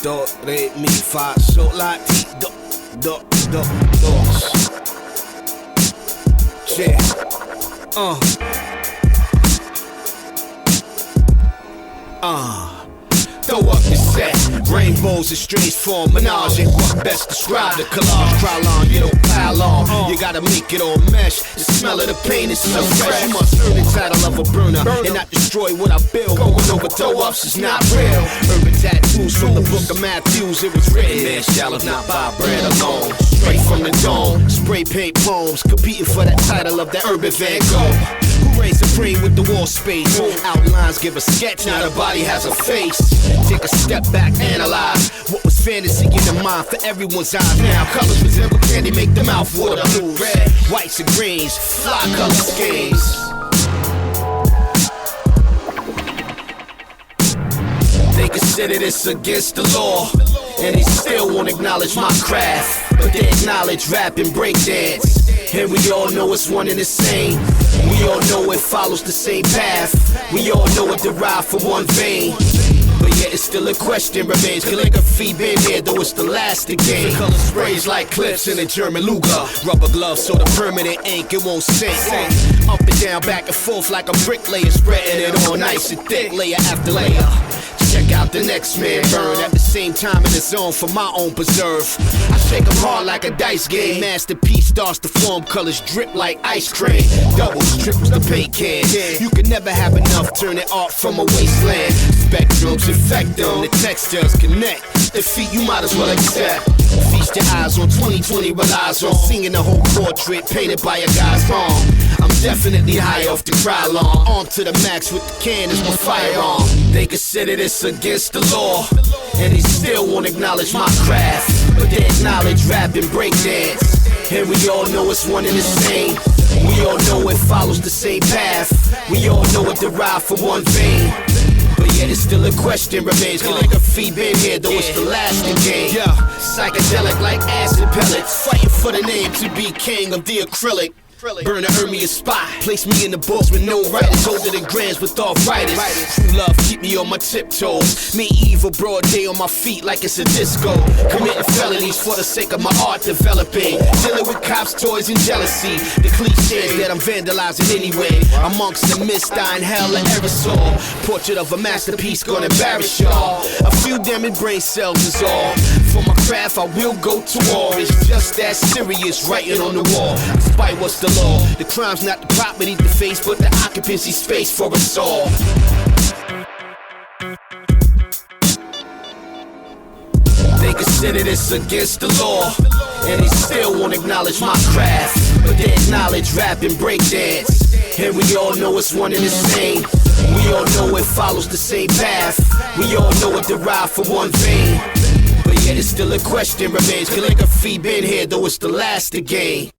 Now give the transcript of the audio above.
Do, re, mi, fa, sol, la, ti, do. Yeah. Throw up the set. Rainbows in strange form, menage ain't what best describe the collage. Krylon, you don't pile on. You gotta make it all mesh. The smell of the pain is so fresh. You must earn the title of a burner and not destroy what I build. Going over throw ups is not real. Urban tattoos from the book of Matthews. It was written, man shall have not buy bread alone. Straight from the dome, spray paint poems, competing for that title of the urban Van Gogh. Who reigns supreme with the wall space? Outlines give a sketch, now the body has a face. Take a step back, analyze what was fantasy in the mind for everyone's eyes. Now colors resemble candy, make the mouth water. Blue, red, whites and greens, fly color schemes. They consider this against the law, and they still won't acknowledge my craft, but they acknowledge rap and breakdance. And we all know it's one and the same. We all know it follows the same path. We all know it derived from one vein. But yet it's still a question remains. Calligraphy been here, though it's the last again. Color sprays like clips in a German Luger. Rubber gloves so the permanent ink, it won't sink. Up and down, back and forth like a bricklayer, spreading it on nice and thick, layer after layer. Check out the next man burn at the same time in the zone for my own preserve. I shake them hard like a dice game. Masterpiece starts to form, colors drip like ice cream. Doubles, triples, the paint can. You can never have enough, turning art from a wasteland. Spectrums infect them, the textures connect. Defeat you might as well accept. Feast your eyes on 2020 relies on singing the whole portrait painted by a guy's arm. I'm definitely high off the Krylon, armed to the max with the cannons, my firearm. They consider this against the law, and they still won't acknowledge my craft, but they acknowledge rap and breakdance. And we all know it's one and the same. We all know it follows the same path. We all know it derived from one vein. But yet it's still a question remains. Calligraphy been here, though it's the last again. Yeah, psychedelic like acid pellets, fighting for the name to be king of the acrylic. Burn to earn me a spot. Place me in the books with no writers, older than grands with arthritis. True love keep me on my tiptoes. Medieval broad day on my feet like it's a disco. Committing felonies for the sake of my art developing. Dealing with cops, toys, and jealousy. The cliches that I'm vandalizing anyway. Amongst the mist, I inhale an aerosol. Portrait of a masterpiece gonna embarrass y'all. A few damaged brain cells is all. For my craft, I will go to war. It's just that serious, writing on the wall. Despite what's the law, the crime's not the property to face, but the occupancy space for us all. They consider this against the law, and they still won't acknowledge my craft, but they acknowledge rap and breakdance. And we all know it's one and the same. We all know it follows the same path. We all know it derived from one vein. But yet it's still a question remains. Calligraphy been here, though it's the last again.